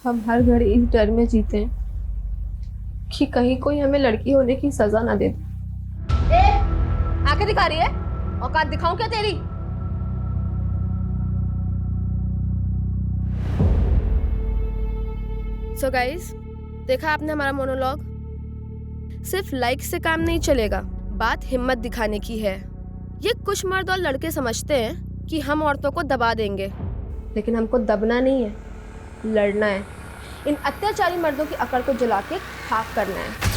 हम हर घड़ी इस डर में जीते हैं कि कहीं कोई हमें लड़की होने की सजा ना दे दे। आंखें दिखा रही है? औकात दिखाऊं क्या तेरी? सो गाइस, देखा आपने हमारा मोनोलॉग। सिर्फ लाइक से काम नहीं चलेगा, बात हिम्मत दिखाने की है। ये कुछ मर्द और लड़के समझते हैं कि हम औरतों को दबा देंगे, लेकिन हमको दबना नहीं है, लड़ना है। इन अत्याचारी मर्दों की अकड़ को जला के खाक करना है।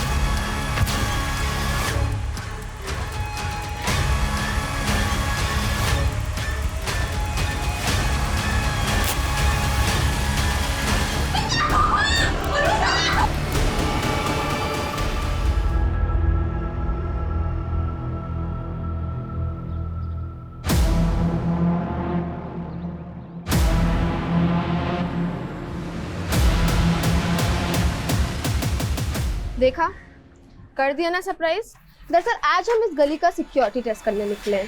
देखा, कर दिया ना सरप्राइज। दरअसल आज हम इस गली का सिक्योरिटी टेस्ट करने निकले हैं।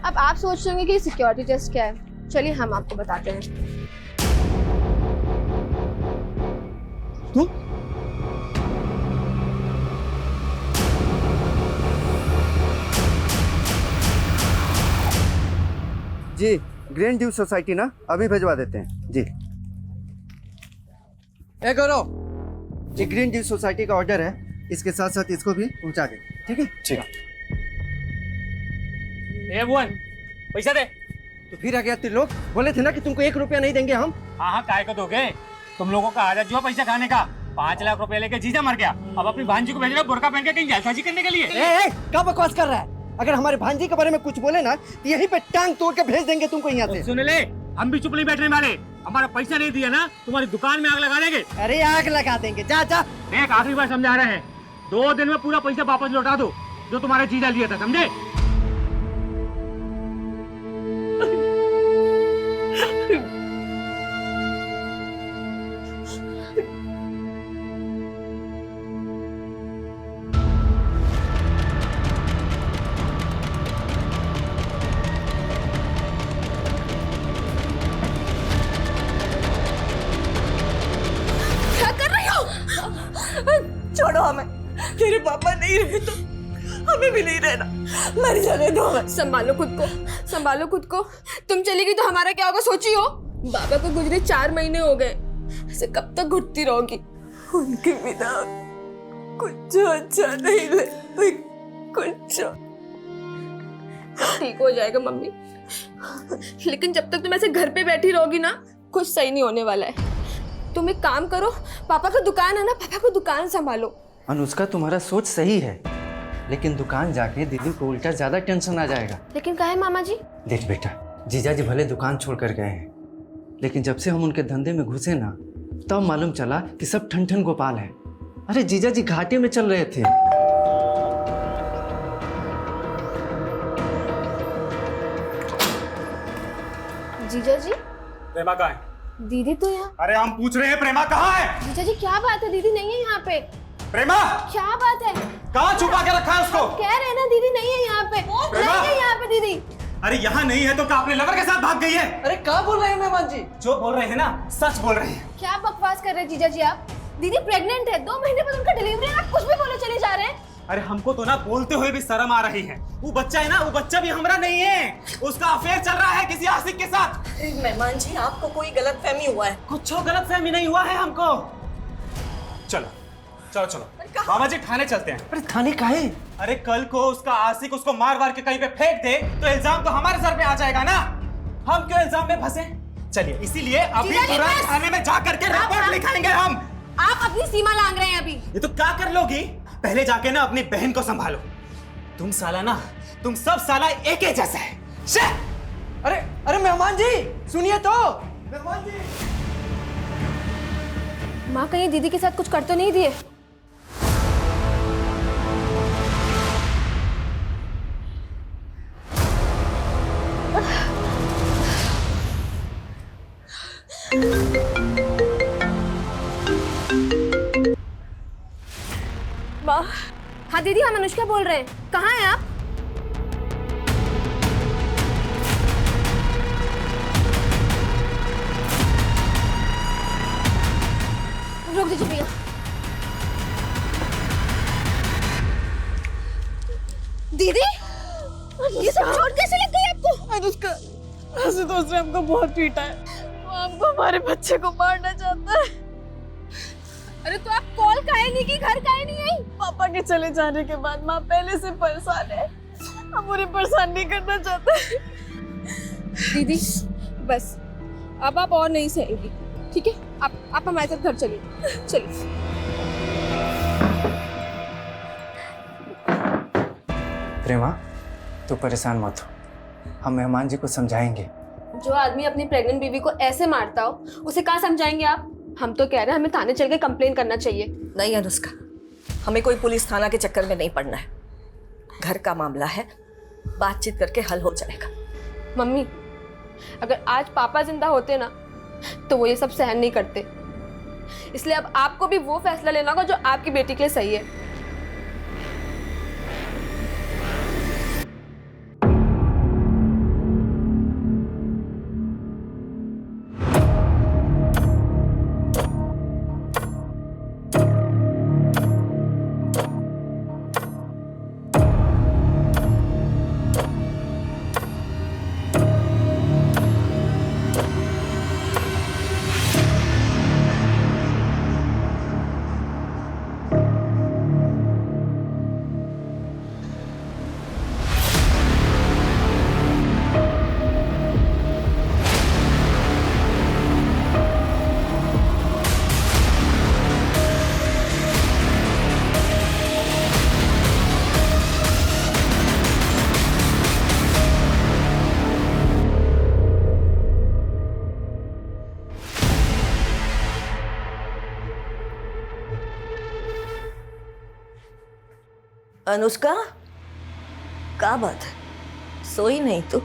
अब आप सोच रहे होंगे कि सिक्योरिटी टेस्ट क्या है। चलिए हम आपको बताते हैं। तू जी ग्रीन ड्यू सोसाइटी ना, अभी भिजवा देते हैं जी। ए गौरव, ये ग्रीन ड्यू सोसाइटी का ऑर्डर है, इसके साथ साथ इसको भी पहुंचा दे। ठीक है? ठीक है। ए भुवन, पैसा दे। तो फिर आ गया तेरे लोग, बोले थे ना कि तुमको 1 रुपया नहीं देंगे हम। हाँ हाँ, काय को दोगे? तुम लोगों का आदत जो है पैसा खाने का। 5 लाख रुपए लेके जीजा मर गया, अब अपनी भांजी को भेज रहे हो बुर्का पहन के कहीं जालसाजी करने के लिए। ए, क्या बकवास कर रहा है? अगर हमारे भांजी के बारे में कुछ बोले ना तो यहीं पे टांग तोड़ के भेज देंगे तुमको यहाँ से। सुन ले, हम भी चुप नहीं बैठने वाले। हमारा पैसा नहीं दिया ना, तुम्हारी दुकान में आग लगा देंगे। अरे आग लगा देंगे, जा जा। एक आखिरी बार समझा रहे हैं, 2 दिन में पूरा पैसा वापस लौटा दो जो तुम्हारे जीजा लिया था, समझे? क्या कर रही हो? छोड़ो हमें। तेरे पापा नहीं रहे तो हमें भी नहीं रहना। मर जाने दो हमें। संभालो खुद को, संभालो खुद को। तुम चली गई तो हमारा क्या होगा सोची हो? बाबा को गुजरे 4 महीने हो गए, ऐसे कब तक घुटती रहोगी? उनके बिना कुछ अच्छा नहीं लगता, कुछ ठीक हो जाएगा मम्मी, लेकिन जब तक तुम ऐसे घर पे बैठी रहोगी ना, कुछ सही नहीं होने वाला है। तुम एक काम करो, पापा का दुकान है ना, पापा को दुकान संभालो। अनुष्का, तुम्हारा सोच सही है, लेकिन दुकान जाके दीदी को उल्टा ज्यादा टेंशन आ जाएगा। लेकिन काहे मामा जी? देख बेटा, जीजा जी भले दुकान छोड़ कर गए हैं, लेकिन जब से हम उनके धंधे में घुसे ना, तब मालूम चला कि सब ठन ठन गोपाल है। अरे जीजा जी घाटे में चल रहे थे। जीजा जी, प्रेमा कहाँ है? दीदी तो यहाँ। अरे हम पूछ रहे हैं प्रेमा कहाँ है? जीजा जी क्या बात है, दीदी नहीं है यहाँ पे। प्रेमा क्या बात है? कहाँ छुपा के रखा है उसको? कह रहे हैं ना दीदी नहीं है यहाँ पे, प्रेमा! नहीं है यहाँ पे दीदी। अरे यहाँ नहीं है तो क्या अपने लवर के साथ भाग गई है? अरे क्या बोल रहे हैं मेहमान जी? जो बोल रहे हैं ना, सच बोल रहे हैं। क्या बकवास कर रहे हैं जीजा जी आप? दीदी प्रेग्नेंट है, 2 महीने बाद उनका डिलीवरी है, आप कुछ भी बोले चले जा रहे हैं। अरे हमको तो ना बोलते हुए भी शर्म आ रही है। वो बच्चा है ना, वो बच्चा भी हमारा नहीं है, उसका अफेयर चल रहा है किसी आशिक के साथ। मेहमान जी, आपको कोई गलतफहमी हुआ है? कुछ गलतफहमी नहीं हुआ है हमको। चलो चलो चलो बाबा जी, थाने चलते हैं। अरे थाने काहे? अरे कल को उसका आशिक उसको मार वार के कहीं पे फेंक दे तो इल्जाम तो हमारे सर पे आ जाएगा ना। हम क्यों इल्जाम में फंसे? चलिए इसीलिए अभी जीजा जी, तुरंत बस! थाने में जा करके रिपोर्ट लिखाएंगे हम। आप अपनी सीमा लांग रहे हैं अभी। ये तो क्या कर लोगी? पहले जाके ना अपनी बहन को संभालो। तुम साला ना, तुम सब साला एक ही जैसा है। शे! अरे अरे मेहमान जी सुनिए तो। मेहमान जी, माँ कहीं दीदी के साथ कुछ कर तो नहीं दिए? माँ। हाँ दीदी, हम अनुष्का बोल रहे हैं, कहाँ हैं आप? दीजिए भैया। दीदी, ये सब चोट कैसे लग गई आपको? अनुष्का, ऐसे तो उसने हमको बहुत पीटा है। वो हमको हमारे बच्चे को मारना चाहता है। अरे तो आप कॉल काहे नहीं की, घर काहे नहीं आई? पापा के चले जाने के बाद माँ पहले से परेशान है। हम उन्हें परेशान नहीं करना चाहते। दीदी बस, अब आप और नहीं सहेंगी, ठीक है? आप हमारे साथ घर चलिए, चलिए। प्रेमा, तू परेशान मत हो, हम मेहमान जी को समझाएंगे। जो आदमी अपनी प्रेग्नेंट बीवी को ऐसे मारता हो, उसे कहाँ समझाएंगे आप? हम तो कह रहे हैं हमें थाने चल के कंप्लेन करना चाहिए। नहीं अनुष्का, हमें कोई पुलिस थाना के चक्कर में नहीं पड़ना है। घर का मामला है, बातचीत करके हल हो जाएगा। मम्मी, अगर आज पापा जिंदा होते ना तो वो ये सब सहन नहीं करते। इसलिए अब आपको भी वो फैसला लेना होगा जो आपकी बेटी के लिए सही है। अनुष्का, क्या बात है, सोई नहीं तू?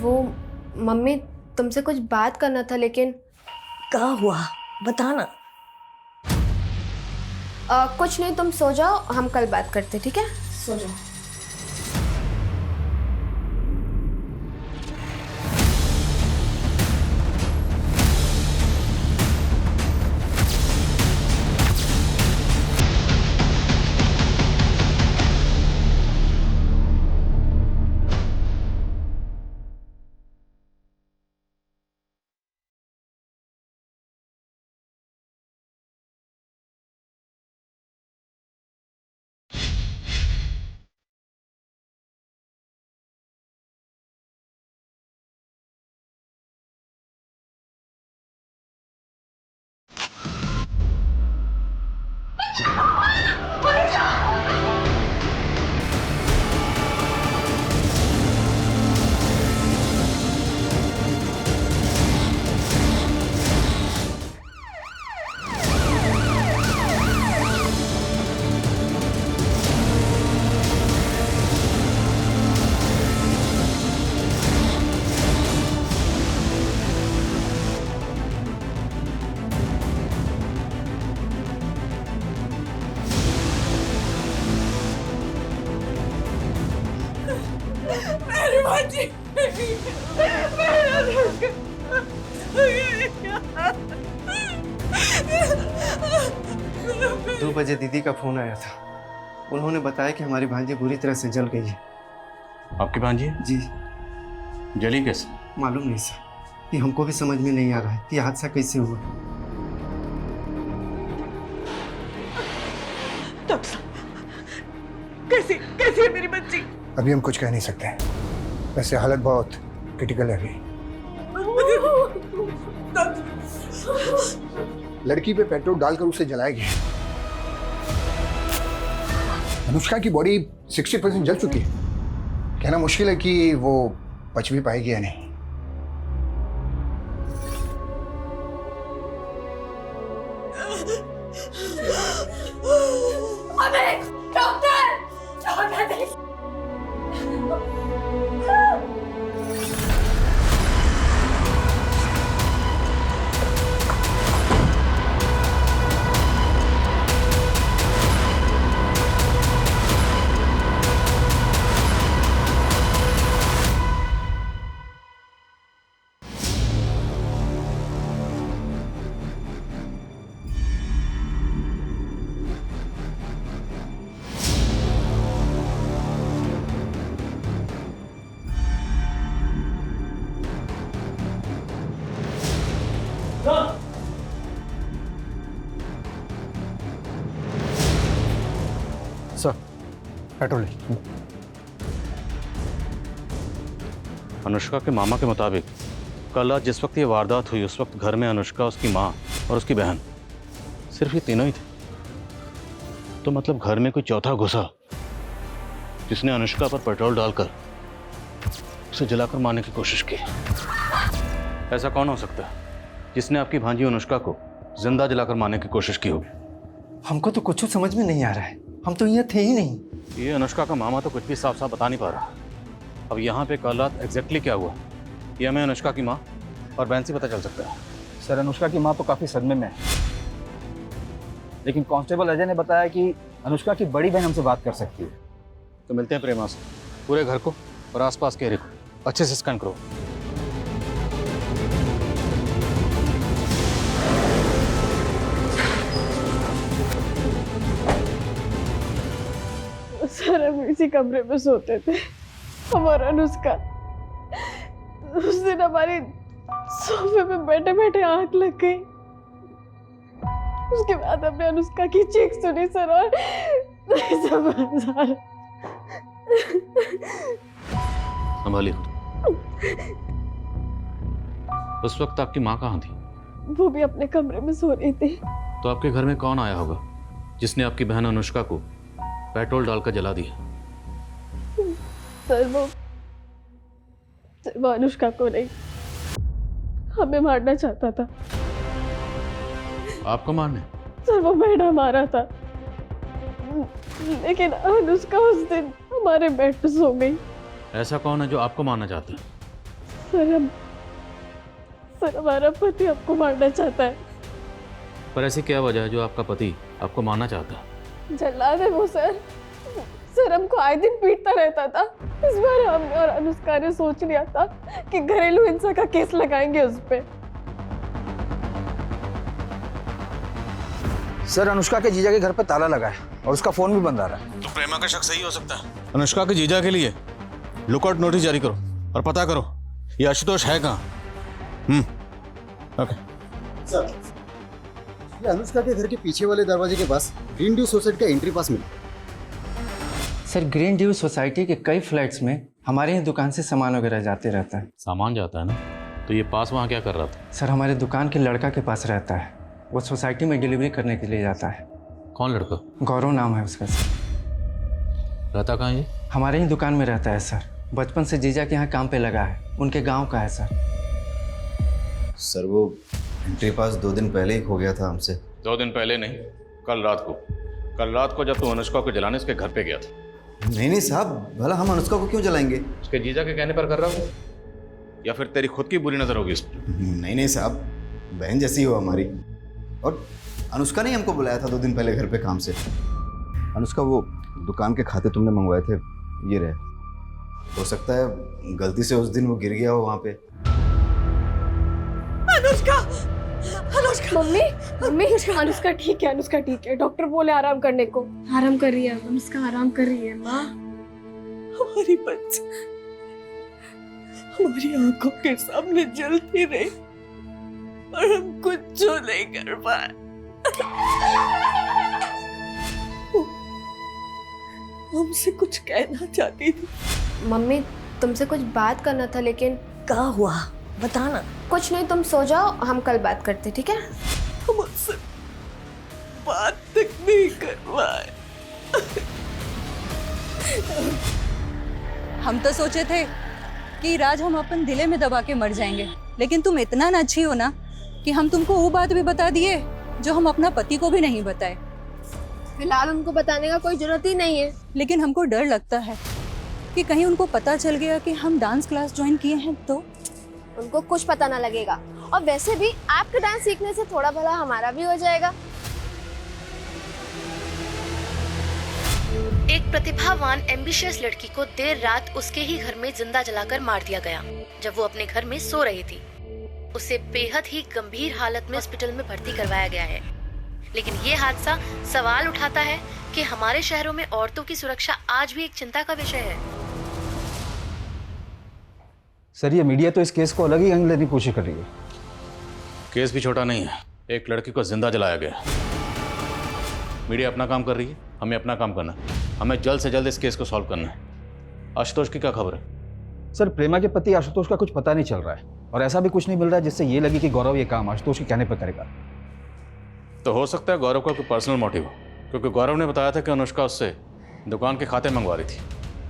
वो मम्मी, तुमसे कुछ बात करना था, लेकिन क्या हुआ बताना। कुछ नहीं, तुम सो जाओ, हम कल बात करते, ठीक है? सो जाओ। जी, दो बजे दीदी का फोन आया था। उन्होंने बताया कि हमारी भांजी बुरी तरह से जल गई है। आपकी भांजी जी। जली कैसे? मालूम नहीं सर, ये हमको भी समझ में नहीं आ रहा है कि हादसा कैसे हुआ। डॉक्टर साहब, कैसी कैसी है मेरी बच्ची? अभी हम कुछ कह नहीं सकते, वैसे हालत बहुत क्रिटिकल है अभी। लड़की पे पेट्रोल डालकर उसे जलाया गया। अनुष्का की बॉडी 60% जल चुकी है। कहना मुश्किल है कि वो बच भी पाएगी या नहीं। सर पेट्रोल अनुष्का के मामा के मुताबिक कल रात जिस वक्त ये वारदात हुई उस वक्त घर में अनुष्का, उसकी माँ और उसकी बहन, सिर्फ ये तीनों ही थे। तो मतलब घर में कोई चौथा घुसा जिसने अनुष्का पर पेट्रोल डालकर उसे जलाकर मारने की कोशिश की। ऐसा कौन हो सकता है जिसने आपकी भांजी अनुष्का को जिंदा जलाकर मारने की कोशिश की होगी? हमको तो कुछ समझ में नहीं आ रहा है, हम तो यहाँ थे ही नहीं। ये अनुष्का का मामा तो कुछ भी साफ साफ बता नहीं पा रहा। अब यहाँ पे कल रात एग्जैक्टली क्या हुआ ये हमें अनुष्का की माँ और बहन से पता चल सकता है। सर अनुष्का की माँ तो काफी सदमे में है, लेकिन कांस्टेबल अजय ने बताया कि अनुष्का की बड़ी बहन हमसे बात कर सकती है। तो मिलते हैं प्रेमा से। पूरे घर को और आसपास के एरिया को अच्छे से स्कैन करो। सर हम इसी कमरे में सोते थे, हमारा अनुष्का। उस दिन हमारी सोफे पे बैठे बैठे आंख लग गई। उसके बाद हमने अनुष्का की चीख सुनी सर, और संभालिए। उस वक्त आपकी माँ कहाँ थी? वो भी अपने कमरे में सो रही थी। तो आपके घर में कौन आया होगा जिसने आपकी बहन अनुष्का को पेट्रोल डालकर जला दिया? सर वो अनुष्का को नहीं, हमें मारना चाहता था। आपको मारने? सर वो बेटा मारा था, लेकिन अनुष्का उस दिन हमारे बेड पे सो गई। ऐसा कौन है जो आपको मारना चाहता है? सर हमारा पति आपको मारना चाहता है। पर ऐसी क्या वजह है जो आपका पति आपको मारना चाहता है? जल्लाद है वो सर हमको आए दिन पीटता रहता था। इस बार हमने और अनुष्का ने सोच लिया था कि घरेलू हिंसा का केस लगाएंगे उस पे। सर अनुष्का के जीजा के घर पे ताला लगा है और उसका फोन भी बंद आ रहा है। तो प्रेमा का शक सही हो सकता है। अनुष्का के जीजा के लिए लुकआउट नोटिस जारी करो और पता करो ये आशुतोष है कहाँ। ओके सर ये अनुष्का के घर के पीछे वाले दरवाजे के पास ग्रीन ड्यू सोसाइटी का एंट्री पास मिला। सर ग्रीन ड्यू सोसाइटी के कई फ्लैट्स में हमारे यहाँ दुकान से सामान वगैरह जाते रहता है। सामान जाता है ना, तो ये पास वहाँ क्या कर रहा था? सर हमारे दुकान के लड़का के पास रहता है, वो सोसाइटी में डिलीवरी करने के लिए जाता है। कौन लड़का? गौरव नाम है उसका सर। रहता कहाँ ये? हमारे ही दुकान में रहता है सर, बचपन से जीजा के यहाँ काम पे लगा है, उनके गाँव का है सर। सर वो एंट्री पास 2 दिन पहले ही खो गया था हमसे। 2 दिन पहले नहीं, कल रात को। कल रात को जब तू अनुष्का को जलाने उसके घर पे गया था। नहीं साहब, भला हम अनुष्का को क्यों जलाएंगे? उसके जीजा के कहने पर कर रहा हो या फिर तेरी खुद की बुरी नजर होगी इस पर? नहीं साहब, बहन जैसी हो हमारी। और अनुष्का ने हमको बुलाया था 2 दिन पहले घर पे काम से। अनुष्का वो दुकान के खाते तुमने मंगवाए थे, ये रहे। हो सकता है गलती से उस दिन वो गिर गया हो वहाँ पे। मम्मी अनुष्का ठीक है, अनुष्का ठीक है। डॉक्टर बोले आराम करने को। आराम कर रही है अनुष्का, आराम कर रही है माँ। हमारी बच्ची हमारी आंखों के सामने जलती रही और हम कुछ जो नहीं कर पाए। हमसे कुछ कहना चाहती थी। मम्मी तुमसे कुछ बात करना था, लेकिन क्या हुआ बताना। कुछ नहीं, तुम सो जाओ, हम कल बात करते, ठीक है? मुझसे बात तक नहीं कर पाए। हम तो सोचे थे कि राज हम अपन दिले में दबा के मर जाएंगे, लेकिन तुम इतना न अच्छी हो ना कि हम तुमको वो बात भी बता दिए जो हम अपना पति को भी नहीं बताए। फिलहाल उनको बताने का कोई जरूरत ही नहीं है। लेकिन हमको डर लगता है कि कहीं उनको पता चल गया कि हम डांस क्लास ज्वाइन किए हैं तो। उनको कुछ पता ना लगेगा, और वैसे भी आपका डांस सीखने से थोड़ा भला हमारा भी हो जाएगा। एक प्रतिभावान एम्बिशियस लड़की को देर रात उसके ही घर में जिंदा जलाकर मार दिया गया जब वो अपने घर में सो रही थी। उसे बेहद ही गंभीर हालत में हॉस्पिटल में भर्ती करवाया गया है। लेकिन ये हादसा सवाल उठाता है कि हमारे शहरों में औरतों की सुरक्षा आज भी एक चिंता का विषय है। सर ये मीडिया तो इस केस को अलग ही एंगल लेने की कोशिश कर रही है। केस भी छोटा नहीं है, एक लड़की को जिंदा जलाया गया। मीडिया अपना काम कर रही है, हमें अपना काम करना है। हमें जल्द से जल्द इस केस को सॉल्व करना है। आशुतोष की क्या खबर है? सर, प्रेमा के पति आशुतोष का कुछ पता नहीं चल रहा है और ऐसा भी कुछ नहीं मिल रहा है जिससे ये लगे कि गौरव ये काम आशुतोष के कहने पर करेगा। तो हो सकता है गौरव का कोई पर्सनल मोटिव हो, क्योंकि गौरव ने बताया था कि अनुष्का उससे दुकान के खाते मंगवा रही थी।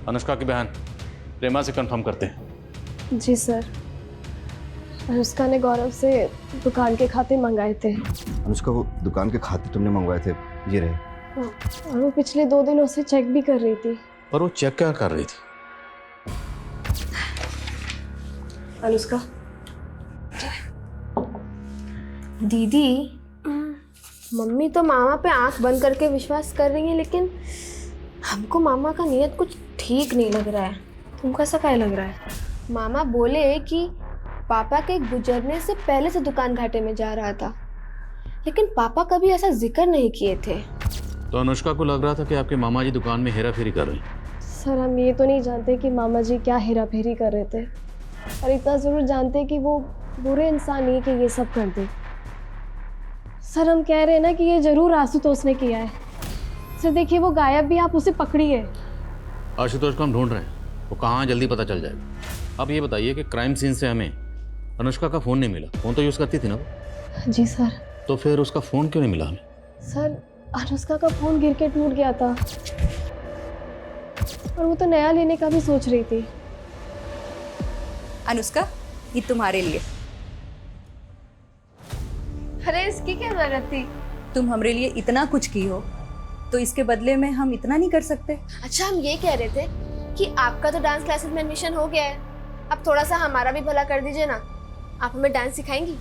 अनुष्का की बहन प्रेमा से कंफर्म करते हैं। जी सर, अनुष्का ने गौरव से दुकान के खाते मंगाए थे। अनुष्का, वो दुकान के खाते तुमने मंगवाए थे, ये रहे। और वो पिछले 2 दिनों से चेक भी कर रही थी। पर वो चेक क्या कर रही थी? अनुष्का दीदी, मम्मी तो मामा पे आंख बंद करके विश्वास कर रही है, लेकिन हमको मामा का नीयत कुछ ठीक नहीं लग रहा है। तुमको ऐसा क्या लग रहा है? मामा बोले कि पापा के गुजरने से पहले से दुकान घाटे में जा रहा था, लेकिन पापा कभी ऐसा जिक्र नहीं किए थे। तो अनुष्का को लग रहा था कि आपके मामा जी दुकान में हेरा फेरी कर रहे हैं। सर, हम ये तो नहीं जानते कि मामा जी क्या हेरा फेरी कर रहे थे, और इतना ज़रूर जानते कि वो बुरे इंसान नहीं कि ये सब कर दे। सर, हम कह रहे हैं ना कि ये ज़रूर आशुतोष ने किया है। सर देखिए, वो गायब भी, आप उसे पकड़िए। आशुतोष को हम ढूंढ रहे हैं, वो कहाँ जल्दी पता चल जाएगा। अब ये बताइए कि क्राइम सीन से हमें अनुष्का का फ़ोन नहीं मिला। फ़ोन तो यूज़ करती थी ना वो? जी सर। तो फिर उसका फ़ोन क्यों नहीं मिला हमें? सर, अनुष्का का फ़ोन गिर के टूट गया था और वो तो नया लेने का भी सोच रही थी। अनुष्का, ये तुम्हारे लिए। अरे इसकी क्या जरूरत थी? तुम हमरे लिए इतना कुछ की हो, तो इसके बदले में हम इतना नहीं कर सकते? अच्छा, हम ये कह रहे थे कि आपका तो डांस क्लासेस में एडमिशन हो गया है, अब थोड़ा सा हमारा भी भला कर दीजिए ना। आप हमें डांस सिखाएंगी?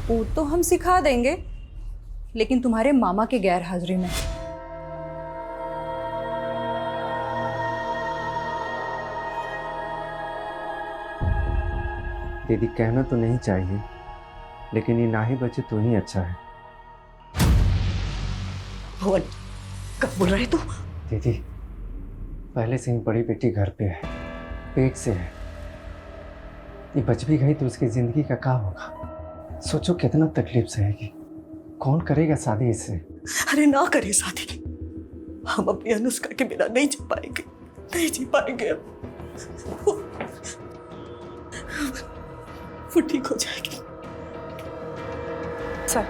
वो तो हम सिखा देंगे, लेकिन तुम्हारे मामा के गैर हाजिरी में। दीदी, कहना तो नहीं चाहिए, लेकिन ये ना ही बचे तो ही अच्छा है। भुवन, कब बोल रहे तू? दीदी, पहले से ही बड़ी बेटी घर पे है, पेट से है। ये बच भी गई तो उसकी जिंदगी का क्या होगा? सोचो कितना तकलीफ सहेगी। कौन करेगा शादी इससे? अरे ना करे शादी, हम अपनी अनुष्का के बिना नहीं जी पाएंगे, नहीं जी पाएंगे। अब वो ठीक हो जाएगी। सर,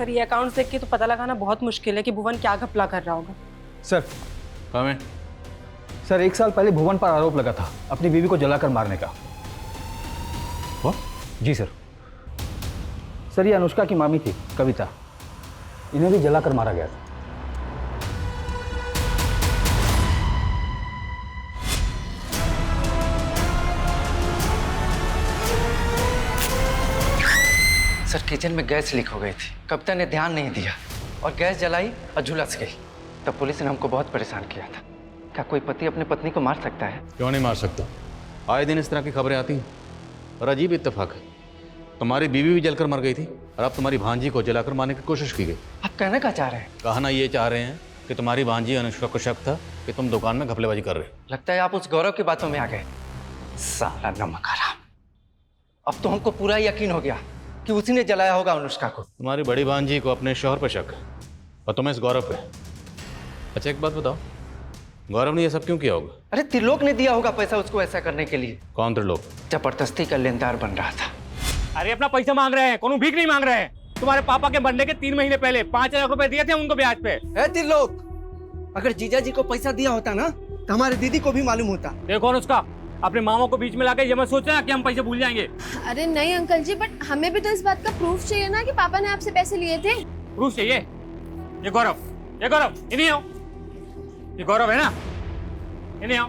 ये अकाउंट देख के तो पता लगाना बहुत मुश्किल है कि भुवन क्या घपला कर रहा होगा। सर, हमें सर 1 साल पहले भुवन पर आरोप लगा था अपनी बीवी को जलाकर मारने का। जी सर। सर, ये अनुष्का की मामी थी कविता, इन्हें भी जलाकर मारा गया था। सर, किचन में गैस लीक हो गई थी। कविता ने ध्यान नहीं दिया और गैस जलाई और झुलस गई। तब पुलिस ने हमको बहुत परेशान किया था। क्या कोई पति अपनी पत्नी को मार सकता है? क्यों नहीं मार सकता? आए दिन इस तरह की खबरें आती हैं और अजीब इत्तेफाक है, तुम्हारी बीवी भी जलकर मर गई थी और अब तुम्हारी भांजी को जलाकर मारने की कोशिश की गई। आप कहना क्या चाह रहे हैं? कहना ये चाह रहे हैं कि तुम्हारी भांजी अनुष्का को शक था कि तुम दुकान में घपलेबाजी कर रहे हो। लगता है आप उस गौरव की बातों में आ गए। साला नमक हराम। अब तो हमको पूरा यकीन हो गया कि उसी ने जलाया होगा अनुष्का को। तुम्हारी बड़ी भांजी को अपने शौहर पर शक है और तुम्हें इस गौरव पे। अच्छा, एक बात बताओ, गौरव ने ये सब क्यों किया होगा? अरे त्रिलोक ने दिया होगा पैसा उसको ऐसा करने के लिए। कौन त्रिलोक? जबरदस्ती का लेनदार बन रहा था। अरे अपना पैसा मांग रहे हैं, कोनो भीख नहीं मांग रहे हैं। तुम्हारे पापा के मरने के 3 महीने पहले 5 लाख रुपए दिए थे उनको ब्याज पे। त्रिलोक, अगर जीजा जी को पैसा दिया होता ना तो हमारे दीदी को भी मालूम होता। देखो अनुष्का, अपने मामा को बीच में लाके ये मत सोचना कि हम पैसे भूल जाएंगे। अरे नहीं अंकल जी, बट हमें भी तो इस बात का प्रूफ चाहिए ना कि पापा ने आपसे पैसे लिए थे। प्रूफ चाहिए? ये गौरव, इन्हीं आओ। ये गौरव है ना, इन्हीं आओ।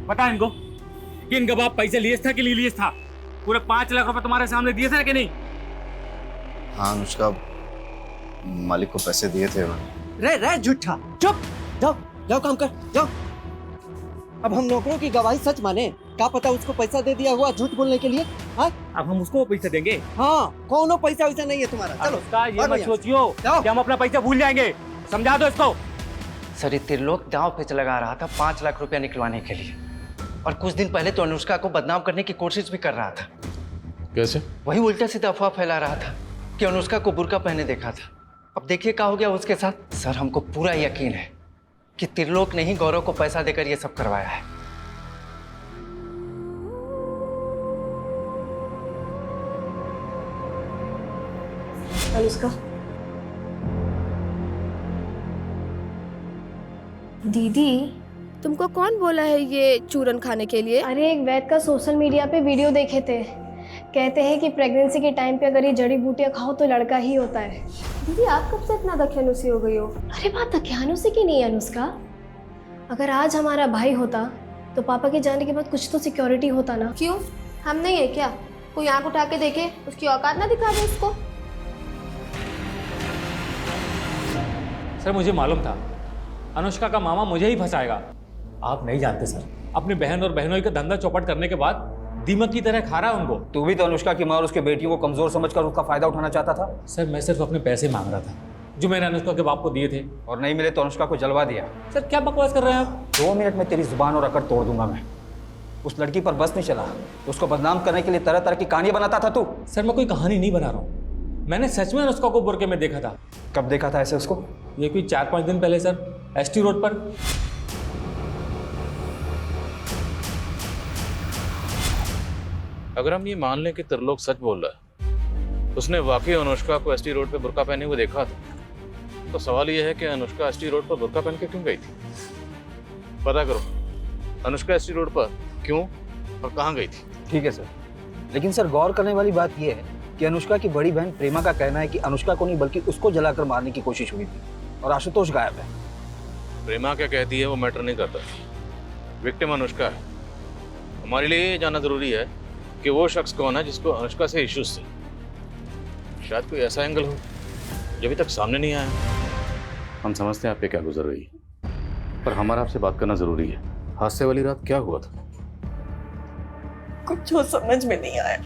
बता इनको कि इनका बाप पैसे लिए था कि नहीं लिए था। पूरे 5 लाख रुपए तुम्हारे सामने दिए थे कि नहीं? हाँ अनुष्का, मालिक को पैसे दिए थे। रे झूठा, चुप। जाओ काम कर, जाओ। अब हम नौकरों की गवाही सच माने? क्या पता उसको पैसा दे दिया हुआ झूठ बोलने के लिए। हाँ, अब हम उसको पैसे देंगे? हाँ, कौनो पैसा वैसा नहीं है तुम्हारा। चलो उसका ये मत सोचियो कि हम अपना पैसा भूल जाएंगे। समझा दो इसको। सर, ये त्रिलोक दांव पे लगा रहा था 5 लाख रुपया निकलवाने के लिए, और कुछ दिन पहले तो अनुष्का को बदनाम करने की कोशिश भी कर रहा था। कैसे? वही उल्टा सीधा अफवाह फैला रहा था कि अनुष्का को बुर्का पहने देखा था। अब देखिए क्या हो गया उसके साथ। सर हमको पूरा यकीन है कि त्रिलोक ने ही गौरव को पैसा देकर ये सब करवाया है। अनुष्का, दीदी तुमको कौन बोला है ये चूरन खाने के लिए? अरे एक वैद का सोशल मीडिया पे वीडियो देखे थे, कहते हैं कि प्रेगनेंसी के टाइम पे अगर ये जड़ी बूटियाँ खाओ तो लड़का ही होता है। दीदी आप कब से इतना दकियानुसी हो गई हो? अरे बात दकियानुसी की नहीं है अनुष्का, अगर आज हमारा भाई होता तो पापा के जाने के बाद कुछ तो सिक्योरिटी होता ना। क्यों, हम नहीं है क्या? कोई आंख उठा के देखे, उसकी औकात ना दिखा दे उसको। सर मुझे मालूम था अनुष्का का मामा मुझे ही फंसाएगा। आप नहीं जानते सर, अपनी बहन और बहनोई का धंधा चौपट करने के बाद दीमक की तरह खा रहा है उनको। तू भी तो अनुष्का की माँ और उसके बेटियों को कमजोर समझकर उसका फायदा उठाना चाहता था। सर मैं सिर्फ अपने पैसे मांग रहा था जो मैंने अनुष्का के बाप को दिए थे। और नहीं मिले तो अनुष्का को जलवा दिया। सर क्या बकवास कर रहे हैं आप? 2 मिनट में तेरी जुबान और अकड़ तोड़ दूंगा मैं। उस लड़की पर बस नहीं चला, उसको बदनाम करने के लिए तरह तरह की कहानियां बनाता था तू। सर मैं कोई कहानी नहीं बना रहा हूँ, मैंने सच में अनुष्का को बुरके में देखा था। कब देखा था ऐसे उसको? ये कोई 4-5 दिन पहले सर, एसटी रोड पर। अगर हम ये मान लें कि त्रिलोक सच बोल रहा है, उसने वाकई अनुष्का को एसटी रोड पे बुर्का पहने हुए देखा था, तो सवाल ये है कि अनुष्का एसटी रोड पर बुर्का पहन के क्यों गई थी? पता करो अनुष्का एसटी रोड पर क्यों और कहाँ गई थी। ठीक है सर, लेकिन सर गौर करने वाली बात यह है कि अनुष्का की बड़ी बहन प्रेमा का कहना है कि अनुष्का को नहीं बल्कि उसको जलाकर मारने की कोशिश हुई थी और आशुतोष गायब है। प्रेमा क्या कहती है वो मैटर नहीं करता, विक्टिम अनुष्का है। हमारे लिए ये जानना जरूरी है कि वो शख्स कौन है जिसको अनुष्का से इश्यूज थे। शायद कोई ऐसा एंगल हो जो अभी तक सामने नहीं आया। हम समझते हैं आप पे क्या गुजर रही है, पर हमारा आपसे बात करना जरूरी है। हादसे वाली रात क्या हुआ था? कुछ जो समझ में नहीं आया।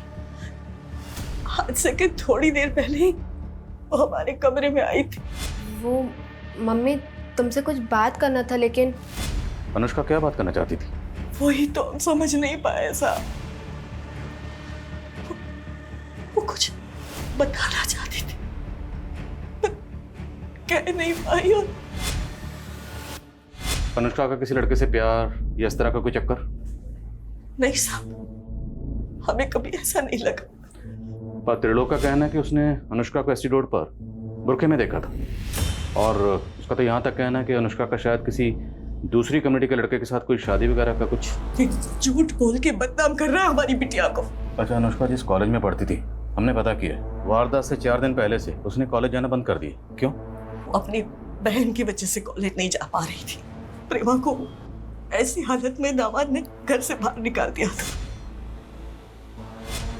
हादसे के थोड़ी देर पहले ही वो हमारे कमरे में आई थी। वो मम्मी तुमसे कुछ बात करना था, लेकिन अनुष्का क्या बात करना चाहती थी? वही तो हम समझ नहीं पाए साहब। वो कुछ बताना चाहती थी, पर कह नहीं पाई। और अनुष्का का किसी लड़के से प्यार या इस तरह का कोई चक्कर? नहीं साहब, हमें कभी ऐसा नहीं लगा। पर त्रिलोक का कहना है कि उसने अनुष्का को एसटी रोड पर बुरके में देखा था, और उसका तो यहाँ तक कहना है कि अनुष्का का शायद किसी दूसरी कम्युनिटी के लड़के के साथ कोई शादी वगैरह का कुछ। झूठ बोल के बदनाम कर रहा है हमारी बिटिया को। अच्छा, अनुष्का जिस कॉलेज में पढ़ती थी हमने पता किया, वारदात से 4 दिन पहले से उसने कॉलेज जाना बंद कर दिया। क्यों? अपनी बहन की वजह से कॉलेज नहीं जा पा रही थी। प्रेमा को ऐसी हालत में दामाद ने घर से बाहर निकाल दिया था।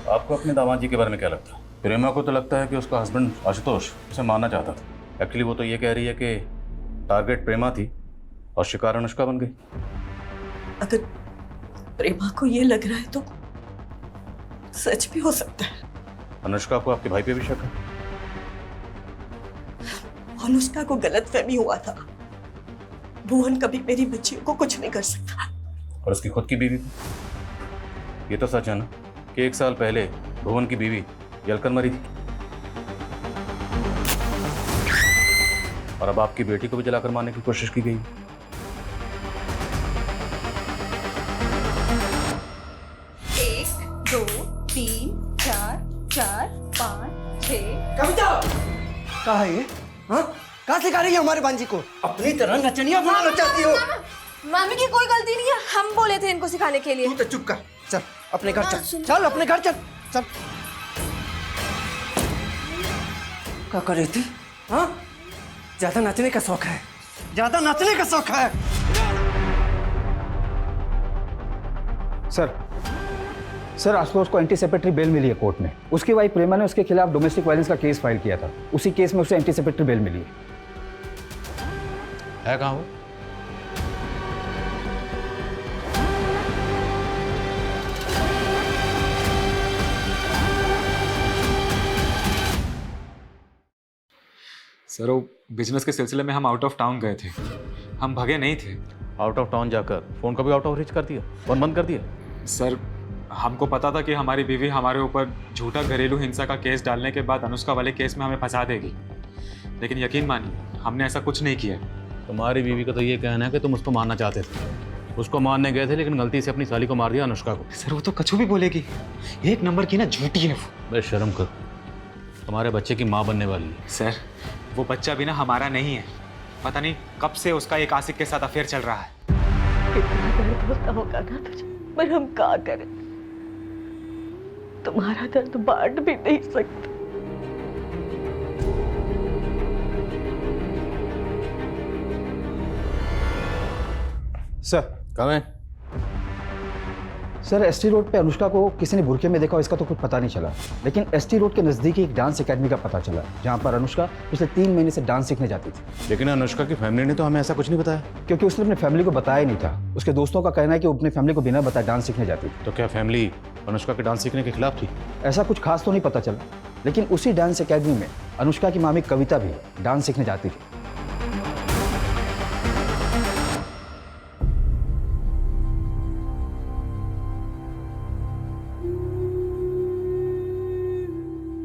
आपको अपने दामाद जी के बारे में क्या लगता है? प्रेमा को तो लगता है कि उसका हस्बैंड आशुतोष उसे मारना चाहता था। एक्चुअली वो तो ये कह रही है कि टारगेट प्रेमा थी और शिकार अनुष्का बन गई। अगर प्रेमा को ये लग रहा है तो सच भी हो सकता है। अनुष्का को आपके भाई पे भी शक है? अनुष्का को गलतफहमी हुआ था। भुवन कभी मेरी बच्चियों को कुछ नहीं कर सकता। और उसकी खुद की बीवी को? ये तो सच है ना कि 1 साल पहले भुवन की बीवी जलकर मरी थी, और अब आपकी बेटी को भी जलाकर मारने की कोशिश की गई। 1 2 3 4 4 5 6। कविता कहाँ है ये? हाँ, कहाँ सिखा रही है हमारे बांजी को? अपनी तरह नचनिया बनाना चाहती हो? मम्मी की कोई गलती नहीं है, हम बोले थे इनको सिखाने के लिए। तू तो चुप कर, चल अपने घर चल, चल अपने घर चल, चल। क्या कर रही थी? हाँ, ज्यादा नाचने का शौक है, ज्यादा नाचने का शौक है। सर आशुतोष को एंटीसेपेटरी बेल मिली है कोर्ट में। उसकी वाइफ प्रेमा ने उसके खिलाफ डोमेस्टिक वायलेंस का केस फाइल किया था। उसी केस में उसे एंटीसेपेटरी बेल मिली है। कहाँ वो? सर वो बिजनेस के सिलसिले में हम आउट ऑफ टाउन गए थे, हम भगे नहीं थे। आउट ऑफ टाउन जाकर फोन का भी आउट ऑफ रीच कर दिया, फोन बंद कर दिया? सर हमको पता था कि हमारी बीवी हमारे ऊपर झूठा घरेलू हिंसा का केस डालने के बाद अनुष्का वाले केस में हमें फंसा देगी, लेकिन यकीन मानिए हमने ऐसा कुछ नहीं किया। तुम्हारी बीवी का तो ये कहना है कि तुम उसको मारना चाहते थे, उसको मारने गए थे लेकिन गलती से अपनी साली को मार दिया, अनुष्का को। सर वो तो कछु भी बोलेगी, एक नंबर की ना झूठी है वो। बस शर्म कर, तुम्हारे बच्चे की माँ बनने वाली है। सर वो बच्चा भी ना हमारा नहीं है, पता नहीं कब से उसका एक आशिक के साथ अफेयर चल रहा है। कितना दर्द होता होगा ना तुझे, पर हम क्या करें, तुम्हारा दर्द बांट भी नहीं सकते। सर कहाँ है? सर एसटी रोड पे अनुष्का को किसी ने बुरके में देखा, इसका तो कुछ पता नहीं चला, लेकिन एसटी रोड के नज़दीक एक डांस एकेडमी का पता चला जहाँ पर अनुष्का पिछले 3 महीने से डांस सीखने जाती थी। लेकिन अनुष्का की फैमिली ने तो हमें ऐसा कुछ नहीं बताया। क्योंकि उसने अपनी फैमिली को बताया नहीं था। उसके दोस्तों का कहना है कि वो अपनी फैमिली को बिना बताए डांस सीखने जाती थी। तो क्या फैमिली अनुष्का के डांस सीखने के खिलाफ थी? ऐसा कुछ खास तो नहीं पता चला, लेकिन उसी डांस एकेडमी में अनुष्का की मामी कविता भी डांस सीखने जाती थी।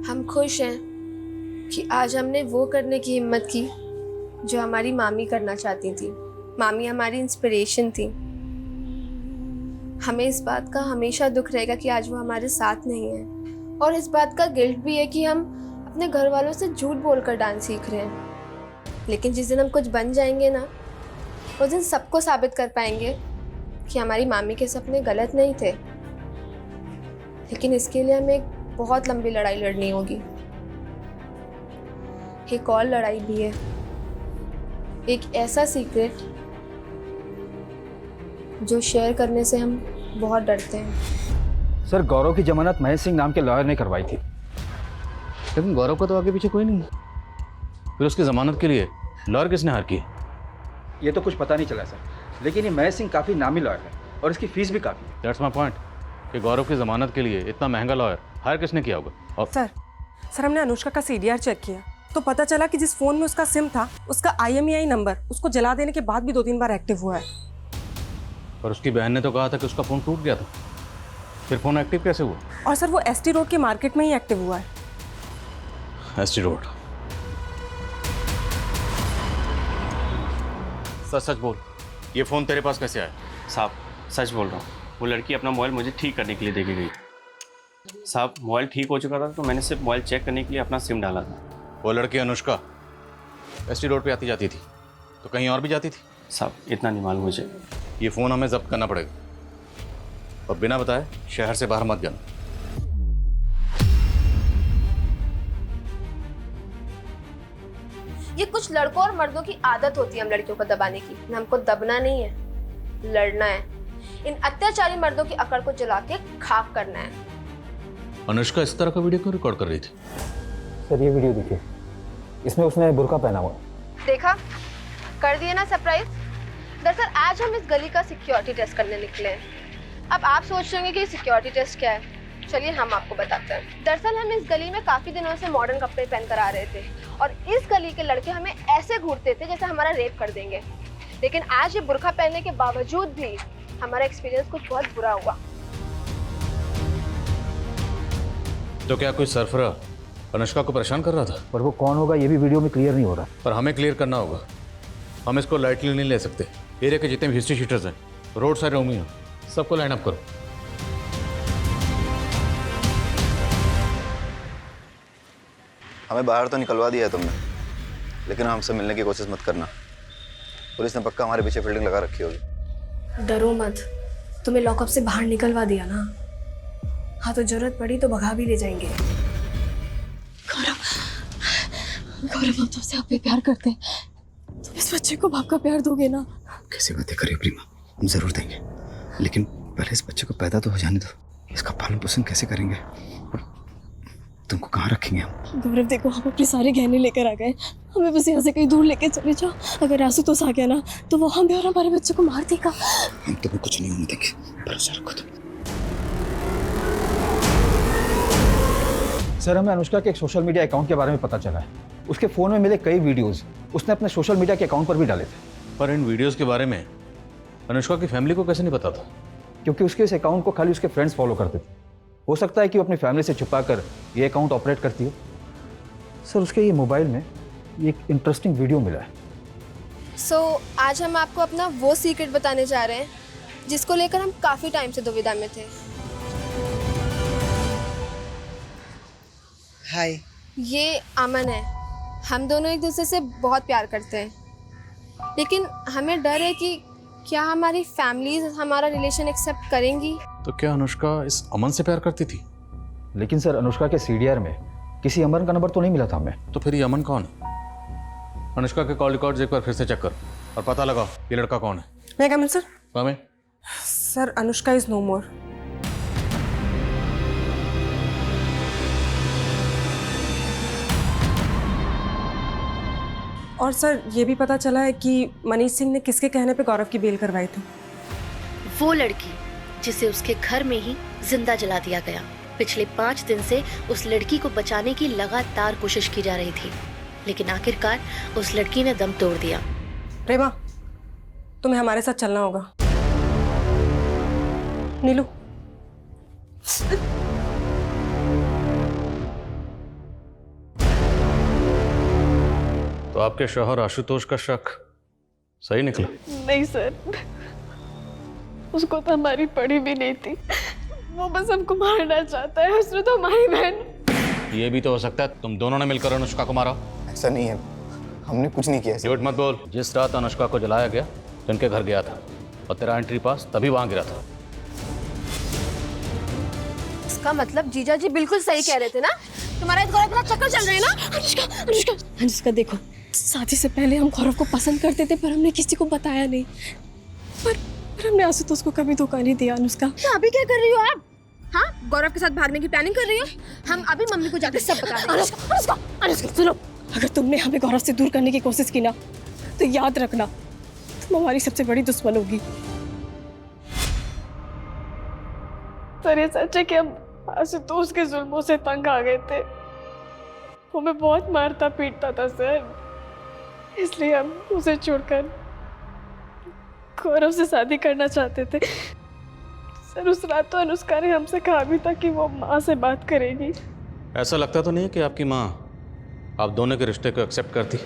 हम खुश हैं कि आज हमने वो करने की हिम्मत की जो हमारी मामी करना चाहती थी। मामी हमारी इंस्पिरेशन थी। हमें इस बात का हमेशा दुख रहेगा कि आज वो हमारे साथ नहीं है, और इस बात का गिल्ट भी है कि हम अपने घर वालों से झूठ बोलकर डांस सीख रहे हैं। लेकिन जिस दिन हम कुछ बन जाएंगे ना, उस दिन सबको साबित कर पाएंगे कि हमारी मामी के सपने गलत नहीं थे। लेकिन इसके लिए हमें एक बहुत लंबी लड़ाई लड़नी होगी। एक और लड़ाई भी है, एक ऐसा सीक्रेट जो शेयर करने से हम बहुत डरते हैं। सर गौरव की जमानत महेश सिंह नाम के लॉयर ने करवाई थी। लेकिन गौरव का तो आगे पीछे कोई नहीं है, फिर उसकी जमानत के लिए लॉयर किसने हार की? ये तो कुछ पता नहीं चला सर, लेकिन ये महेश सिंह काफ़ी नामी लॉयर है और इसकी फीस भी काफ़ी है। दैट्स माय पॉइंट कि गौरव की जमानत के लिए इतना महंगा लॉयर हायर किसने किया होगा? और सर हमने अनुष्का का CDR चेक किया तो पता चला कि जिस फोन में उसका सिम था उसका IMEI नंबर उसको जला देने के बाद भी 2-3 बार एक्टिव हुआ है। और उसकी बहन ने तो कहा था कि उसका फ़ोन टूट गया था, फिर फ़ोन एक्टिव कैसे हुआ? और सर वो ST रोड के मार्केट में ही एक्टिव हुआ है। ST road. सच बोल, ये फ़ोन तेरे पास कैसे आया? साहब सच बोल रहा हूँ, वो लड़की अपना मोबाइल मुझे ठीक करने के लिए दे के गई। साहब मोबाइल ठीक हो चुका था तो मैंने सिर्फ मोबाइल चेक करने के लिए अपना सिम डाला था। वो लड़की अनुष्का ST रोड पे आती जाती थी तो कहीं और भी जाती थी? साहब इतना नहीं मालूम मुझे। ये फ़ोन हमें जब्त करना पड़ेगा और बिना बताए शहर से बाहर मत जाना। ये कुछ लड़कों और मर्दों की आदत होती है हम लड़कियों को दबाने की। हमको दबना नहीं है, लड़ना है। इन अत्याचारी मर्दों की अकड़ को जला के खाक करना है। अनुष्का इस तरह का वीडियो क्यों रिकॉर्ड कर रही थी? सर ये वीडियो देखिए, इसमें उसने बुर्का पहना हुआ। देखा, कर दिए ना सरप्राइज। दरअसल आज हम इस गली का सिक्योरिटी टेस्ट करने निकले हैं। अब आप सोच रहे होंगे कि सिक्योरिटी टेस्ट क्या है, चलिए हम आपको बताते हैं। दरअसल हम इस गली में काफी दिनों से मॉडर्न कपड़े पहन कर आ रहे थे और इस गली के लड़के हमें ऐसे घूरते थे जैसे हमारा रेप कर देंगे। लेकिन आज ये बुर्का पहनने के बावजूद भी हमारा एक्सपीरियंस कुछ बहुत बुरा हुआ। तो क्या कोई सरफरा अनुष्का को परेशान कर रहा था? पर वो कौन होगा ये भी वीडियो में क्लियर नहीं हो रहा। पर हमें क्लियर करना होगा, हम इसको लाइटली नहीं ले सकते। एरिया के जितने भी हिस्ट्री शीटर्स हैं, रोड साइड रोमी हैं, सबको लाइन अप करो। हमें बाहर तो निकलवा दिया है तुमने, लेकिन हमसे मिलने की कोशिश मत करना। पुलिस ने पक्का हमारे पीछे फील्डिंग लगा रखी होगी। डरो मत, तुम्हें लॉकअप से बाहर निकलवा दिया ना। हाँ तो जरूरत पड़ी तो भगा भी ले जाएंगे। गौरव हम तुमसे आप भी प्यार करते हैं, तुम इस बच्चे को बाप का प्यार दोगे ना? कैसी बातें करिए प्रीमा, हम जरूर देंगे, लेकिन पहले इस बच्चे को पैदा तो हो जाने दो। इसका पालन पोषण कैसे करेंगे और तुमको कहाँ रखेंगे हम? गौरव देखो, हम अपने सारे गहने लेकर आ गए, हमें बस यहाँ से कहीं दूर लेके चले जाओ। अगर आशुतोष आ गया ना तो वो हमें और हमारे बच्चे को मार देगा। हम तुम्हें कुछ नहीं होने देंगे, भरोसा रखो तुम। सर हमें अनुष्का के एक सोशल मीडिया अकाउंट के बारे में पता चला है। उसके फ़ोन में मिले कई वीडियोस उसने अपने सोशल मीडिया के अकाउंट पर भी डाले थे। पर इन वीडियोस के बारे में अनुष्का की फैमिली को कैसे नहीं पता था? क्योंकि उसके इस अकाउंट को खाली उसके फ्रेंड्स फॉलो करते थे। हो सकता है कि वो अपनी फैमिली से छुपाकर ये अकाउंट ऑपरेट करती हो। सर उसके ये मोबाइल में ये एक इंटरेस्टिंग वीडियो मिला है। आज हम आपको अपना वो सीक्रेट बताने जा रहे हैं जिसको लेकर हम काफ़ी टाइम से दुविधा में थे। हाय, ये अमन है। हम दोनों एक दूसरे से बहुत प्यार करते हैं, लेकिन हमें डर है कि क्या हमारी फैमिलीज हमारा रिलेशन एक्सेप्ट करेंगी। तो क्या अनुष्का इस अमन से प्यार करती थी? लेकिन सर अनुष्का के सीडीआर में किसी अमन का नंबर तो नहीं मिला था हमें। तो फिर ये अमन कौन है? अनुष्का के कॉल रिकॉर्ड्स एक बार फिर से चेक कर और पता लगाओ ये लड़का कौन है। मैं coming sir? Come sir, Anushka is no more. और सर ये भी पता चला है कि मनीष सिंह ने किसके कहने पे गौरव की बेल करवाई थी। वो लड़की जिसे उसके घर में ही जिंदा जला दिया गया। पिछले 5 दिन से उस लड़की को बचाने की लगातार कोशिश की जा रही थी, लेकिन आखिरकार उस लड़की ने दम तोड़ दिया। प्रेमा, तुम्हें हमारे साथ चलना होगा। नीलू, तो आपके शौहर आशुतोष का शक सही निकला? नहीं सर, उसको तो हमारी पड़ी भी नहीं थी। वो बस हमको मारना चाहता है। उसने तो हमारी बहन। ये भी तो हो सकता है तुम दोनों ने मिलकर अनुष्का को मारा। ऐसा नहीं है, हमने कुछ नहीं किया। झूठ मत बोल। जिस रात अनुष्का को जलाया गया तो इनके घर गया था और तेरा एंट्री पास तभी वहां गिरा था। इसका मतलब जीजा जी बिल्कुल सही कह रहे थे ना? तुम्हारा इस गौरव के साथ चक्कर चल रहे हैं ना? अनुष्का देखो, शादी से पहले हम गौरव को पसंद करते थे, पर हमने किसी को बताया नहीं। पर हमने आशुतोष को कभी धोखा नहीं दिया। अनुष्का, तो अभी क्या कर रही हो आप? हाँ, गौरव के साथ भागने की प्लानिंग कर रही हो? हम अभी मम्मी को जाकर सब बता देंगे। अनुष्का सुनो, अगर तुमने हमें गौरव से दूर करने की कोशिश की ना, तो याद रखना तुम हमारी सबसे बड़ी दुश्मन होगी। सर ये सच है कि हम आशुतोष के जुल्मों से तंग आ गए थे। वो हमें बहुत मारता पीटता था सर, इसलिए हम उसे छोड़कर गौरव से शादी करना चाहते थे। सर उस रात तो अनुष्का ने हमसे कहा भी था कि वो माँ से बात करेगी। ऐसा लगता तो नहीं कि आपकी माँ आप दोनों के रिश्ते को एक्सेप्ट करती?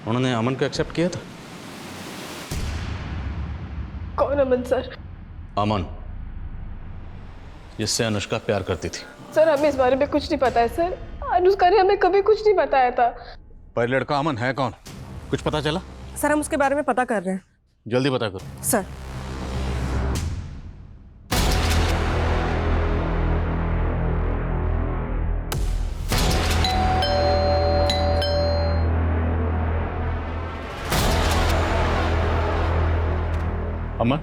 उन्होंने अमन को एक्सेप्ट किया था। कौन अमन सर? अमन, जिससे अनुष्का प्यार करती थी। सर हमें इस बारे में कुछ नहीं पता है सर। अनुष्का ने हमें कभी कुछ नहीं बताया था। पर लड़का अमन है कौन, कुछ पता चला? सर हम उसके बारे में पता कर रहे हैं। जल्दी पता करो। सर अमन,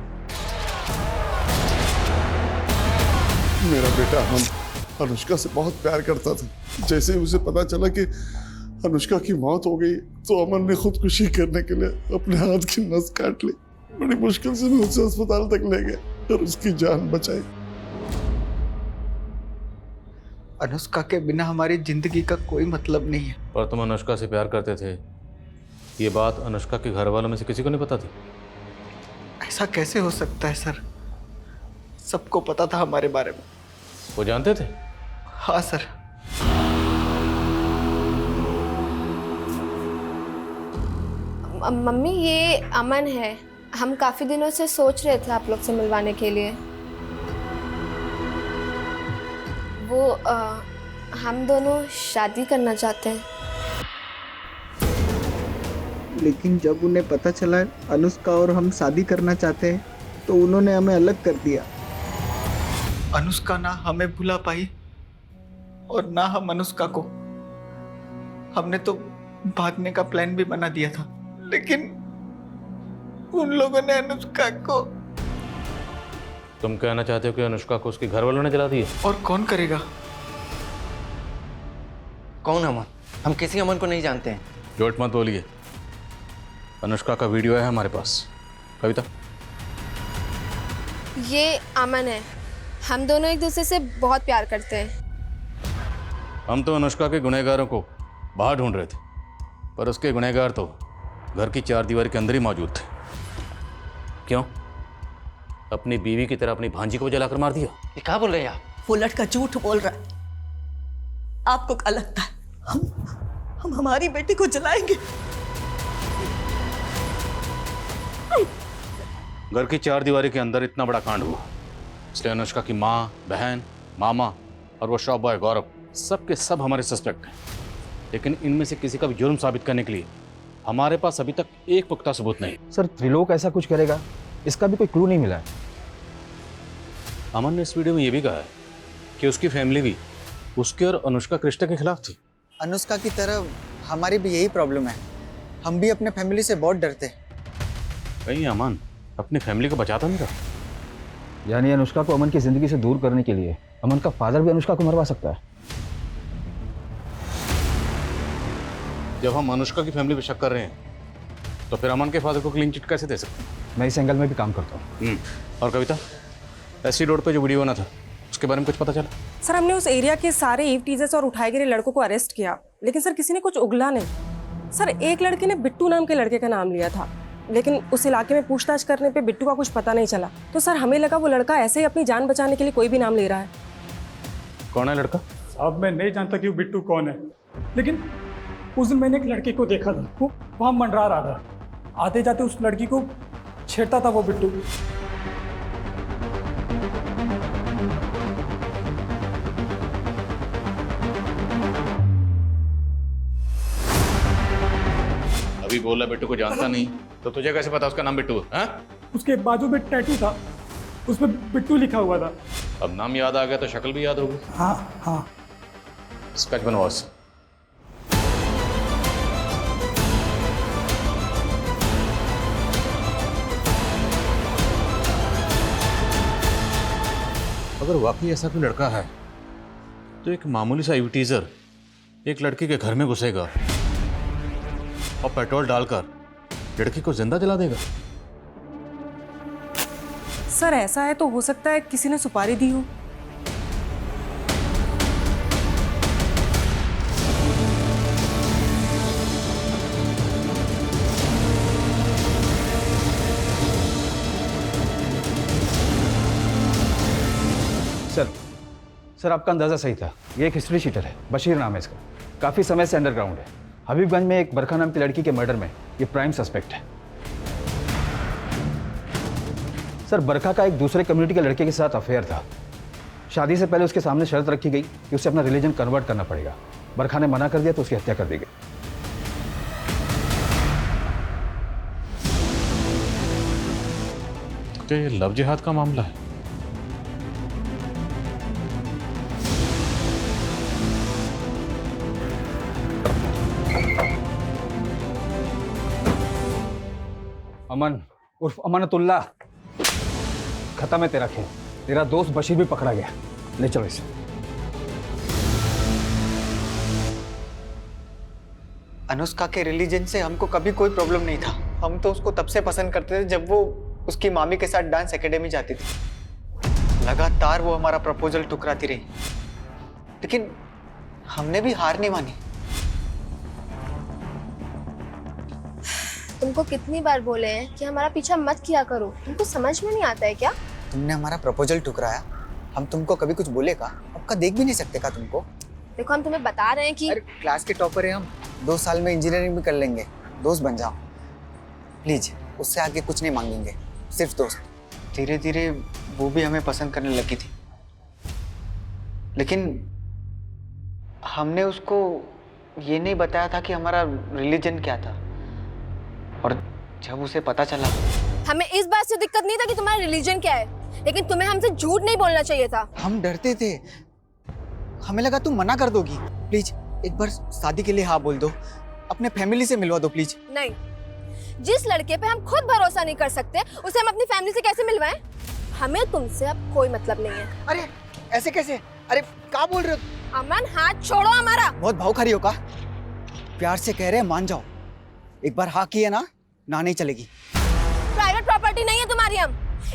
मेरा बेटा अमन अनुष्का से बहुत प्यार करता था। जैसे ही उसे पता चला कि अनुष्का की मौत हो गई तो अमन ने खुदकुशी करने के लिए अपने हाथ की नस काट ली। बड़ी मुश्किल से मैं उसे अस्पताल तक ले गया और उसकी जान बचाई। अनुष्का के बिना हमारी जिंदगी का कोई मतलब नहीं है। पर तुम अनुष्का से प्यार करते थे, ये बात अनुष्का के घर वालों में से किसी को नहीं पता थी? ऐसा कैसे हो सकता है सर? सबको पता था हमारे बारे में। वो जानते थे? हाँ सर। मम्मी ये अमन है। हम काफी दिनों से सोच रहे थे आप लोग से मिलवाने के लिए। वो हम दोनों शादी करना चाहते हैं। लेकिन जब उन्हें पता चला अनुष्का और हम शादी करना चाहते हैं तो उन्होंने हमें अलग कर दिया। अनुष्का ना हमें भुला पाई और ना हम अनुष्का को। हमने तो भागने का प्लान भी बना दिया था, लेकिन उन लोगों ने अनुष्का को। तुम कहना चाहते हो कि अनुष्का को उसके घर वालों ने जला दिया? और कौन करेगा? कौन अमन? हम किसी अमन को नहीं जानते हैं। झूठ मत बोलिए। अनुष्का का वीडियो है हमारे पास। कविता, ये अमन है। हम दोनों एक दूसरे से बहुत प्यार करते हैं। हम तो अनुष्का के गुनहगारों को बाहर ढूंढ रहे थे, पर उसके गुनहगार तो घर की 4 दीवार के अंदर ही मौजूद थे। क्यों, अपनी बीवी की तरह अपनी भांजी को जलाकर मार दिया। ये क्या बोल रहे हैं आप? वो लड़का झूठ बोल रहा है। आपको क्या लगता है हम हमारी बेटी को जलाएंगे? घर की 4 दीवारी के अंदर इतना बड़ा कांड हुआ, इसलिए अनुष्का की माँ, बहन, मामा और वो शॉप बॉय गौरव सबके सब हमारे सस्पेक्ट हैं। लेकिन इनमें से किसी का भी जुर्म साबित करने के लिए हमारे पास अभी तक एक पुख्ता सबूत नहीं। सर त्रिलोक ऐसा कुछ करेगा, इसका भी कोई क्लू नहीं मिला है। अमन ने इस वीडियो में ये भी कहा है कि उसकी फैमिली भी उसके और अनुष्का के रिश्ते के खिलाफ थी। अनुष्का की तरह हमारी भी यही प्रॉब्लम है, हम भी अपने फैमिली से बहुत डरते हैं। कहीं अमन अपनी फैमिली को बचाता नहीं रहा? यानी अनुष्का को अमन की जिंदगी से दूर करने के लिए अमन का फादर भी अनुष्का को मरवा सकता है। जब हम अनुष्का की फैमिली पे शक कर रहे हैं तो फिर अमन के फादर को क्लीन चिट कैसे दे सकते हैं? मैं इस एंगल में भी काम करता हूँ। और कविता, एससी रोड पे जो वीडियो बना था उसके बारे में कुछ पता चला? सर हमने उस एरिया के सारे ईव टीजर्स और उठाए गिरे लड़कों को अरेस्ट किया, लेकिन सर किसी ने कुछ उगला नहीं। सर एक लड़के ने बिट्टू नाम के लड़के का नाम लिया था, लेकिन उस इलाके में पूछताछ करने पे बिट्टू का कुछ पता नहीं चला। तो सर हमें लगा वो लड़का ऐसे ही अपनी जान बचाने के लिए कोई भी नाम ले रहा है। कौन है लड़का? साहब मैं नहीं जानता कि वो बिट्टू कौन है, लेकिन उस दिन मैंने एक लड़के को देखा था, वो वहाँ मंडरा रहा था। आते जाते उस लड़की को छेड़ता था वो बिट्टू। अभी बोला बिट्टू को जानता नहीं, तो तुझे कैसे पता उसका नाम बिट्टू है? उसके बाजू में टैटू था, उसमें बिट्टू लिखा हुआ था। अब नाम याद आ गया तो शक्ल भी याद होगी। हाँ हाँ। स्केच बनवा उससे। अगर वाकई ऐसा कोई लड़का है तो एक मामूली सा टीजर एक लड़की के घर में घुसेगा और पेट्रोल डालकर लड़की को जिंदा जला देगा। सर ऐसा है तो हो सकता है किसी ने सुपारी दी हो। सर आपका अंदाजा सही था, ये एक हिस्ट्री शीटर है, बशीर नाम है इसका। काफी समय से अंडरग्राउंड है। हबीबगंज में एक बरखा नाम की लड़की के मर्डर में ये प्राइम सस्पेक्ट है। सर बरखा का एक दूसरे कम्युनिटी के लड़के के साथ अफेयर था। शादी से पहले उसके सामने शर्त रखी गई कि उसे अपना रिलीजन कन्वर्ट करना पड़ेगा। बरखा ने मना कर दिया तो उसकी हत्या कर दी गई। क्या ये लव जिहाद का मामला है? अमन उर्फ अमानतुल्लाह, खत्म है तेरा खेल। तेरा दोस्त बशीर भी पकड़ा गया। ले चलो इसे। अनुष्का के रिलीजन से हमको कभी कोई प्रॉब्लम नहीं था। हम तो उसको तब से पसंद करते थे जब वो उसकी मामी के साथ डांस एकेडमी जाती थी। लगातार वो हमारा प्रपोजल ठुकराती रही, लेकिन हमने भी हार नहीं मानी। तुमको कितनी बार बोले हैं कि हमारा पीछा मत किया करो, तुमको समझ में नहीं आता है क्या? तुमने हमारा प्रपोजल ठुकराया, हम तुमको कभी कुछ बोले का? आपका देख भी नहीं सकते का तुमको? देखो हम तुम्हें बता रहे हैं कि क्लास के टॉपर है हम, 2 साल में इंजीनियरिंग भी कर लेंगे। दोस्त बन जाओ प्लीज, उससे आगे कुछ नहीं मांगेंगे, सिर्फ दोस्त। धीरे धीरे वो भी हमें पसंद करने लगी थी, लेकिन हमने उसको ये नहीं बताया था कि हमारा रिलीजन क्या था। और जब उसे पता चला, हमें इस बात से दिक्कत नहीं था कि तुम्हारा रिलीजन क्या है, लेकिन तुम्हें हमसे झूठ नहीं बोलना चाहिए था। हम डरते थे, हमें लगा तुम मना कर दोगी। प्लीज एक बार शादी के लिए हाँ बोल दो, अपने फैमिली से मिलवा दो प्लीज। नहीं, जिस लड़के पे हम खुद भरोसा नहीं कर सकते उसे हम अपनी फैमिली से कैसे मिलवाएं? हमें तुमसे अब कोई मतलब नहीं है। अरे ऐसे कैसे? अरे क्या बोल रहे हो? अमन हाथ छोड़ो हमारा। बहुत भावखारी हो का? प्यार से कह रहे हैं, मान जाओ। एक बार हाँ किए ना नहीं चलेगी। प्राइवेट प्रॉपर्टी नहीं है तुम्हारी। हम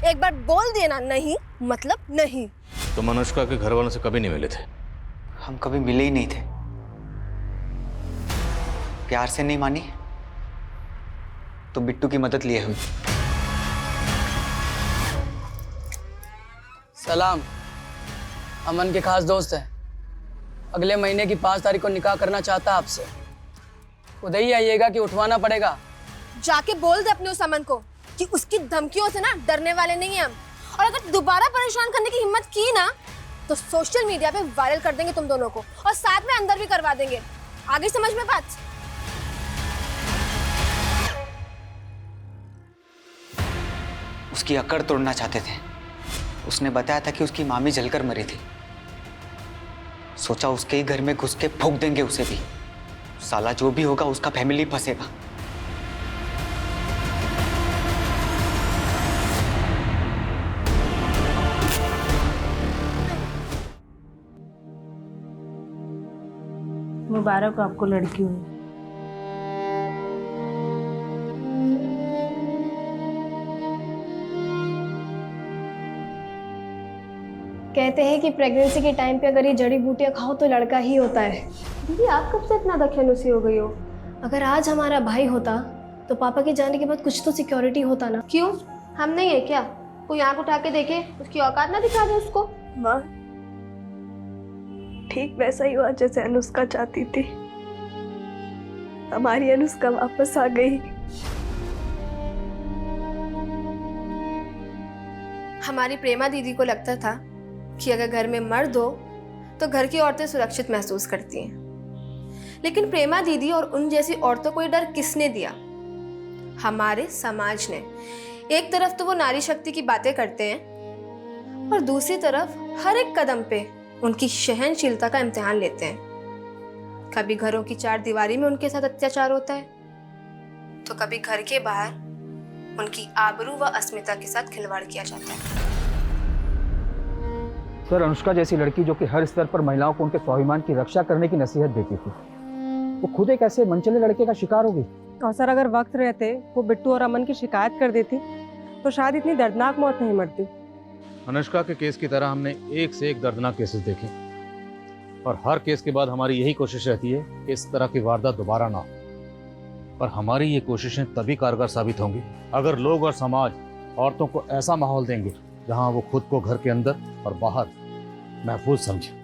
एक बार बोल दिए ना नहीं मतलब नहीं। तुम अनुष्का के घर वालों से कभी नहीं मिले थे? हम कभी मिले ही नहीं थे। प्यार से नहीं मानी तो बिट्टू की मदद लिए हुई। सलाम। अमन के खास दोस्त है। अगले महीने की 5 तारीख को निकाह करना चाहता है आपसे। खुद ही आइएगा कि उठवाना पड़ेगा? जाके बोल दे अपने उस अमन को कि उसकी धमकियों से ना डरने वाले नहीं हैं हम। और अगर दोबारा परेशान करने की हिम्मत की ना तो सोशल मीडिया पे वायरल कर देंगे तुम दोनों को और साथ में अंदर भी करवा देंगे। आगे समझ में बात? उसकी अकड़ तोड़ना चाहते थे। उसने बताया था कि उसकी मामी जलकर मरी थी। सोचा उसके ही घर में घुस के फूंक देंगे उसे भी। साला जो भी होगा उसका फैमिली फंसेगा। मुबारक हो आपको लड़की हुई। कहते हैं कि प्रेगनेंसी के टाइम पे अगर ये जड़ी बूटियां खाओ तो लड़का ही होता है। दीदी आप कब से इतना दखलअंदाजी हो गई हो? अगर आज हमारा भाई होता तो पापा के जाने के बाद कुछ तो सिक्योरिटी होता ना। क्यों, हम नहीं है क्या? कोई आंख उठा के देखे, उसकी औकात ना दिखा दे उसको। माँ ठीक वैसा ही हुआ जैसे अनुष्का चाहती थी। हमारी अनुष्का वापस आ गई। हमारी प्रेमा दीदी को लगता था कि अगर घर में मर्द हो तो घर की औरतें सुरक्षित महसूस करती हैं। लेकिन प्रेमा दीदी और उन जैसी औरतों को ये डर किसने दिया? हमारे समाज ने। एक तरफ तो वो नारी शक्ति की बातें करते हैं और दूसरी तरफ हर एक कदम पे उनकी सहनशीलता का इम्तिहान लेते हैं। कभी घरों की 4 दीवारी में उनके साथ अत्याचार होता है तो कभी घर के बाहर उनकी आबरू व अस्मिता के साथ खिलवाड़ किया जाता है। सर, अनुष्का जैसी लड़की जो कि हर स्तर पर महिलाओं को उनके स्वाभिमान की रक्षा करने की नसीहत देती थी, वो खुद एक ऐसे मनचले लड़के का शिकार हो गई। और सर अगर वक्त रहते वो बिट्टू और अमन की शिकायत कर देती तो शायद इतनी दर्दनाक मौत नहीं मरती। अनुष्का के केस की तरह हमने एक से एक दर्दनाक केसेस देखे और हर केस के बाद हमारी यही कोशिश रहती है कि इस तरह की वारदात दोबारा ना हो। पर हमारी ये कोशिशें तभी कारगर साबित होंगी अगर लोग और समाज औरतों को ऐसा माहौल देंगे जहां वो खुद को घर के अंदर और बाहर महफूज समझे।